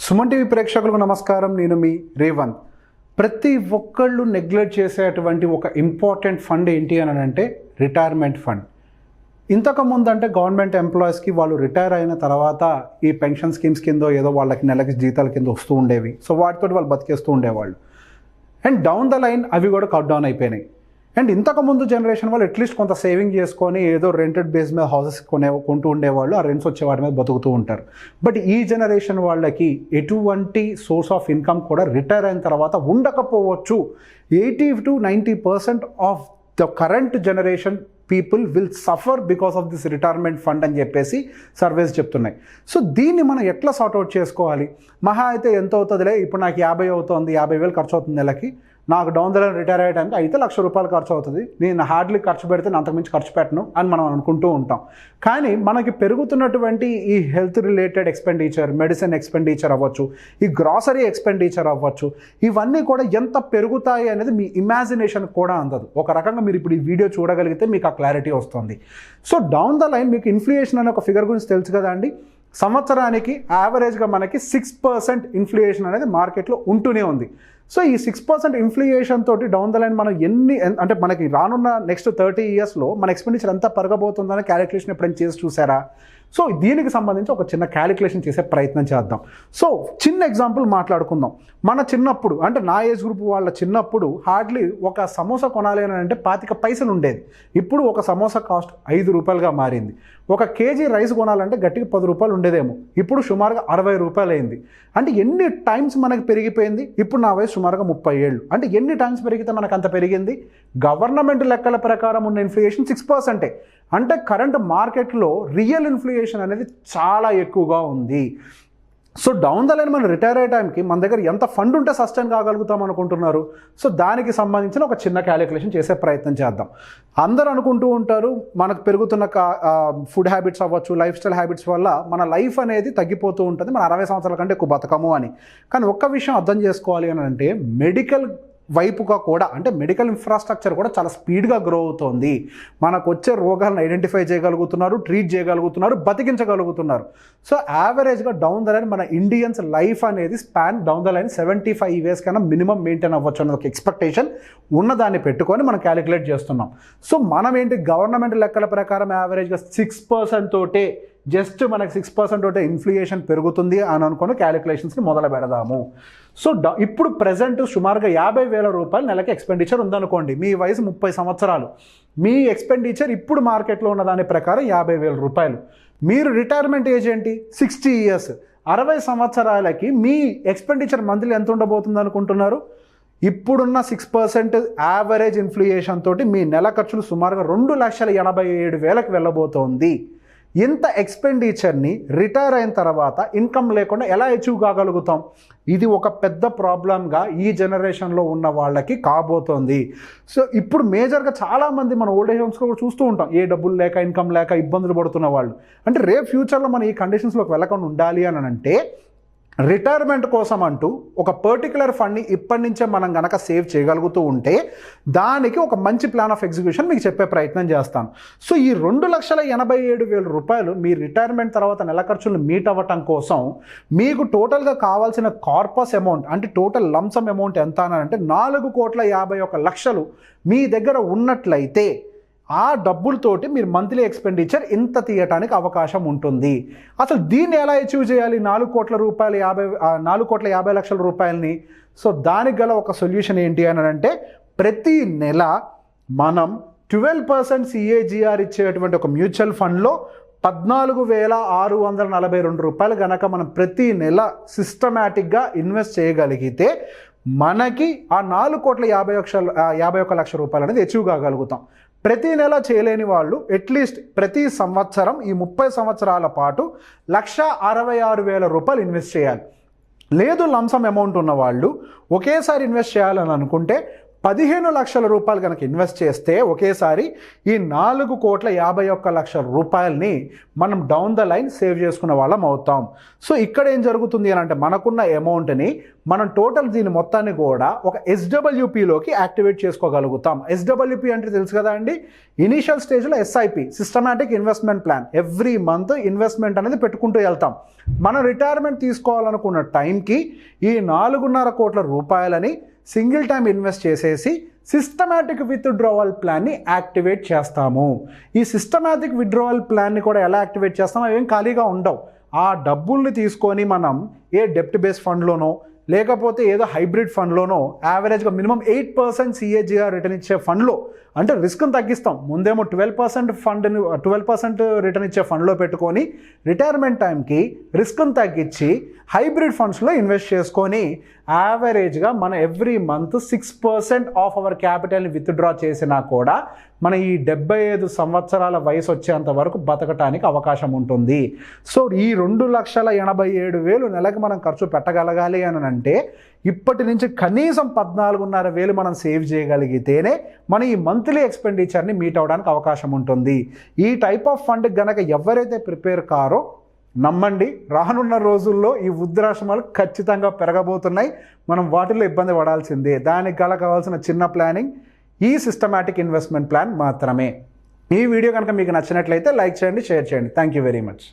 Suman TV ప్రేక్షకులకు నమస్కారం. నేను మీ రేవంత్. ప్రతి ఒక్కళ్ళు నెగ్లెక్ట్ చేసేటువంటి ఒక ఇంపార్టెంట్ ఫండ్ ఏంటి అని అంటే రిటైర్మెంట్ ఫండ్. ఇంతకుముందు అంటే గవర్నమెంట్ ఎంప్లాయీస్కి వాళ్ళు రిటైర్ అయిన తర్వాత ఈ పెన్షన్ స్కీమ్స్ కింద ఏదో వాళ్ళకి నెలకి జీతాల కింద వస్తూ ఉండేవి. సో వాటితో వాళ్ళు బతికేస్తూ ఉండేవాళ్ళు. అండ్ డౌన్ ద లైన్ అవి కూడా కట్ డౌన్ అయిపోయినాయి. అండ్ ఇంతకుముందు జనరేషన్ వాళ్ళు అట్లీస్ట్ కొంత సేవింగ్ చేసుకొని ఏదో రెంటెడ్ బేస్ మీద హౌసెస్ కొంటూ ఉండేవాళ్ళు, ఆ రెంట్స్ వచ్చే వాటి మీద బతుకుతూ ఉంటారు. బట్ ఈ జనరేషన్ వాళ్ళకి ఎటువంటి సోర్స్ ఆఫ్ ఇన్కమ్ కూడా రిటైర్ అయిన తర్వాత ఉండకపోవచ్చు. 80-90% of the current generation people will suffer because of this retirement fund అని చెప్పేసి సర్వేస్ చెప్తున్నాయి. సో దీన్ని మనం ఎట్లా సార్ట్అవుట్ చేసుకోవాలి? మహా అయితే ఎంత అవుతుందిలే, ఇప్పుడు నాకు 50 అవుతుంది, 50,000 ఖర్చు అవుతుంది నెలకి, నాకు డౌన్ ద లైన్ రిటైర్ అయ్యడానికి అయితే ₹1,00,000 ఖర్చు అవుతుంది, నేను హార్డ్లీ ఖర్చు పెడితే అంతకుమించి ఖర్చు పెట్టను అని మనం అనుకుంటూ ఉంటాం. కానీ మనకి పెరుగుతున్నటువంటి ఈ health related expenditure, medicine expenditure అవ్వచ్చు, ఈ గ్రాసరీ ఎక్స్పెండిచర్ అవ్వచ్చు, ఇవన్నీ కూడా ఎంత పెరుగుతాయి అనేది మీ ఇమాజినేషన్ కూడా అందదు. ఒక రకంగా మీరు ఇప్పుడు ఈ వీడియో చూడగలిగితే మీకు ఆ క్లారిటీ వస్తుంది. సో డౌన్ ద లైన్ మీకు ఇన్ఫ్లేషన్ అనే ఒక ఫిగర్ గురించి తెలుసు కదా అండి. సంవత్సరానికి యావరేజ్గా మనకి 6% ఇన్ఫ్లేషన్ అనేది మార్కెట్లో ఉంటూనే ఉంది. సో ఈ 6% ఇన్ఫ్లేషన్ తోటి డౌన్ ద లైన్ మనం అంటే మనకి రానున్న నెక్స్ట్ 30 ఇయర్స్లో మన ఎక్స్పెండిచర్ ఎంత పెరగబోతుందని క్యాలిక్యులేషన్ ఎప్పుడైనా చేసి చూసారా? సో దీనికి సంబంధించి ఒక చిన్న క్యాలిక్యులేషన్ చేసే ప్రయత్నం చేద్దాం. సో చిన్న ఎగ్జాంపుల్ మాట్లాడుకుందాం. మన చిన్నప్పుడు అంటే నా ఏజ్ గ్రూప్ వాళ్ళ చిన్నప్పుడు హార్డ్లీ ఒక సమోసా కొనాలి అని అంటే 25 పైసలు ఉండేది. ఇప్పుడు ఒక సమోసా కాస్ట్ ₹5గా మారింది. ఒక కేజీ రైస్ కొనాలంటే గట్టిగా ₹10 ఉండేదేమో, ఇప్పుడు సుమారుగా ₹60 అయింది. అంటే ఎన్ని టైమ్స్ మనకు పెరిగిపోయింది? ఇప్పుడు నా వయసు సుమారుగా 30 ఏళ్ళు. అంటే ఎన్ని టైమ్స్ పెరిగితే మనకు అంత పెరిగింది? గవర్నమెంట్ లెక్కల ప్రకారం ఉన్న ఇన్ఫ్లేషన్ 6%. అంటే కరెంట్ మార్కెట్లో రియల్ ఇన్ఫ్లేషన్ అనేది చాలా ఎక్కువగా ఉంది. సో డౌన్ ద లైన్ మనం రిటైర్ అయ్యే టైంకి మన దగ్గర ఎంత ఫండ్ ఉంటే సస్టైన్ కాగలుగుతాం అనుకుంటున్నారు? సో దానికి సంబంధించిన ఒక చిన్న క్యాలిక్యులేషన్ చేసే ప్రయత్నం చేద్దాం. అందరూ అనుకుంటూ ఉంటారు మనకు పెరుగుతున్న ఫుడ్ హ్యాబిట్స్ అవ్వచ్చు, లైఫ్ స్టైల్ హ్యాబిట్స్ వల్ల మన లైఫ్ అనేది తగ్గిపోతూ ఉంటుంది, మన 60 సంవత్సరాల కంటే ఎక్కువ బతకము అని. కానీ ఒక్క విషయం అర్థం చేసుకోవాలి అని అంటే మెడికల్ వైపుగా కూడా అంటే మెడికల్ ఇన్ఫ్రాస్ట్రక్చర్ కూడా చాలా స్పీడ్గా గ్రో అవుతోంది. మనకు వచ్చే రోగాలను ఐడెంటిఫై చేయగలుగుతున్నారు, ట్రీట్ చేయగలుగుతున్నారు, బతికించగలుగుతున్నారు. సో యావరేజ్గా డౌన్ ద లైన్ మన ఇండియన్స్ లైఫ్ అనేది span down the line 75 years కన్నా మినిమం మెయింటైన్ అవ్వచ్చు అన్న ఒక ఎక్స్పెక్టేషన్ ఉన్నదాన్ని పెట్టుకొని మనం క్యాలిక్యులేట్ చేస్తున్నాం. సో మనం ఏంటి గవర్నమెంట్ లెక్కల ప్రకారం యావరేజ్గా 6% తోటే జస్ట్ మనకి 6% తోటే ఇన్ఫ్లేషన్ పెరుగుతుంది అని అనుకుని క్యాలిక్యులేషన్స్ని మొదలు పెడదాము. సో ఇప్పుడు ప్రజెంట్ సుమారుగా ₹50,000 నెలకి ఎక్స్పెండిచర్ ఉందనుకోండి. మీ వయసు 30 సంవత్సరాలు, మీ ఎక్స్పెండిచర్ ఇప్పుడు మార్కెట్లో ఉన్న దాని ప్రకారం ₹50,000. మీరు రిటైర్మెంట్ ఏజ్ ఏంటి? 60 ఇయర్స్. 60 సంవత్సరాలకి మీ ఎక్స్పెండిచర్ మంత్లీ ఎంత ఉండబోతుంది అనుకుంటున్నారు? ఇప్పుడున్న 6% యావరేజ్ ఇన్ఫ్లేషన్ తోటి మీ నెల ఖర్చులు సుమారుగా ₹2,87,000కి వెళ్ళబోతోంది. ఇంత ఎక్స్పెండిచర్ని రిటైర్ అయిన తర్వాత ఇన్కమ్ లేకుండా ఎలా అచీవ్ కాగలుగుతాం? ఇది ఒక పెద్ద ప్రాబ్లంగా ఈ జనరేషన్లో ఉన్న వాళ్ళకి కాబోతోంది. సో ఇప్పుడు మేజర్గా చాలామంది మన ఓల్డ్ ఏజ్ హోమ్స్లో కూడా చూస్తూ ఉంటాం, ఏ డబ్బులు లేక ఇన్కమ్ లేక ఇబ్బందులు పడుతున్న వాళ్ళు. అంటే రేపు ఫ్యూచర్లో మనం ఈ కండిషన్స్లోకి వెళ్ళకుండా ఉండాలి అని అంటే రిటైర్మెంట్ కోసం అంటూ ఒక పర్టికులర్ ఫండ్ని ఇప్పటి నుంచే మనం కనుక సేవ్ చేయగలుగుతూ ఉంటే దానికి ఒక మంచి ప్లాన్ ఆఫ్ ఎగ్జిక్యూషన్ మీకు చెప్పే ప్రయత్నం చేస్తాను. సో ఈ ₹2,87,000 మీ రిటైర్మెంట్ తర్వాత నెల ఖర్చులు మీట్ అవ్వటం కోసం మీకు టోటల్గా కావాల్సిన కార్పస్ అమౌంట్ అంటే టోటల్ లంసమ్ అమౌంట్ ఎంత అని అంటే ₹4,51,00,000 మీ దగ్గర ఉన్నట్లయితే ఆ డబ్బులతోటి మీరు మంత్లీ ఎక్స్పెండిచర్ ఇంత తీయటానికి అవకాశం ఉంటుంది. అసలు దీన్ని ఎలా అచీవ్ చేయాలి? ₹4,50,00,000 సో దానికి గల ఒక సొల్యూషన్ ఏంటి అని అంటే ప్రతి నెల మనం 12% CAGR ఇచ్చేటువంటి ఒక మ్యూచువల్ ఫండ్లో ₹14,642 కనుక మనం ప్రతి నెల సిస్టమేటిక్గా ఇన్వెస్ట్ చేయగలిగితే మనకి ఆ ₹4,51,00,000 అనేది అచీవ్ కాగలుగుతాం. ప్రతి నెల చేయలేని వాళ్ళు అట్లీస్ట్ ప్రతి సంవత్సరం ఈ 30 సంవత్సరాల పాటు ₹1,66,000 ఇన్వెస్ట్ చేయాలి. లేదు లంసమ్ అమౌంట్ ఉన్న వాళ్ళు ఒకేసారి ఇన్వెస్ట్ చేయాలని అనుకుంటే 15 లక్షల రూపాయలు కనుక ఇన్వెస్ట్ చేస్తే ఒకేసారి ఈ 4,51,00,000 రూపాయలని మనం డౌన్ ద లైన్ సేవ్ చేసుకున్న వాళ్ళం అవుతాం. సో ఇక్కడ ఏం జరుగుతుంది అని అంటే మనకున్న అమౌంట్ని మనం టోటల్ దీని మొత్తాన్ని కూడా ఒక ఎస్డబ్ల్యూపీలోకి యాక్టివేట్ చేసుకోగలుగుతాం. ఎస్డబ్ల్యూపీ అంటే తెలుసు కదా అండి, ఇనీషియల్ స్టేజ్లో SIP, systematic investment plan. Every month investment అనేది పెట్టుకుంటూ వెళ్తాం. మనం రిటైర్మెంట్ తీసుకోవాలనుకున్న టైంకి ఈ 4.5 కోట్ల రూపాయలని సింగిల్ టైం ఇన్వెస్ట్ చేసేసి సిస్టమాటిక్ విత్డ్రావల్ ప్లాన్ని యాక్టివేట్ చేస్తాము. ఈ సిస్టమాటిక్ విత్డ్రావల్ ప్లాన్ని కూడా ఎలా యాక్టివేట్ చేస్తామో అవేం ఖాళీగా ఉండవు. ఆ డబ్బుల్ని తీసుకొని మనం ఏ డెప్ట్ బేస్ ఫండ్లోనో లేకపోతే ఏదో హైబ్రిడ్ ఫండ్లోనో యావరేజ్గా మినిమం 8% సిఏజిఆర్ రిటర్న్ ఇచ్చే ఫండ్లో, అంటే రిస్క్ని తగ్గిస్తాం. ముందేమో 12% రిటర్న్ ఇచ్చే ఫండ్లో పెట్టుకొని రిటైర్మెంట్ టైంకి రిస్క్ని తగ్గించి హైబ్రిడ్ ఫండ్స్లో ఇన్వెస్ట్ చేసుకొని యావరేజ్గా మన ఎవ్రీ మంత్ 6% ఆఫ్ అవర్ క్యాపిటల్ని విత్డ్రా చేసినా కూడా మన ఈ 75 సంవత్సరాల వయసు వచ్చేంత వరకు బతకటానికి అవకాశం ఉంటుంది. సో ఈ 2,87,000 నెలకి మనం ఖర్చు పెట్టగలగాలి అని అంటే ఇప్పటి నుంచి కనీసం 14,500 మనం సేవ్ చేయగలిగితేనే మన ఈ మంత్లీ ఎక్స్పెండిచర్ని మీట్ అవ్వడానికి అవకాశం ఉంటుంది. ఈ టైప్ ఆఫ్ ఫండ్ గనక ఎవరైతే ప్రిపేర్ కారో నమ్మండి, రానున్న రోజుల్లో ఈ వృద్ధాశ్రమాలు ఖచ్చితంగా పెరగబోతున్నాయి. మనం వాటిల్లో ఇబ్బంది పడాల్సిందే. దానికి కావాల్సిన చిన్న ప్లానింగ్ ఈ సిస్టమాటిక్ ఇన్వెస్ట్మెంట్ ప్లాన్ మాత్రమే. ఈ వీడియో కనుక మీకు నచ్చినట్లయితే లైక్ చేయండి, షేర్ చేయండి. Thank you very much.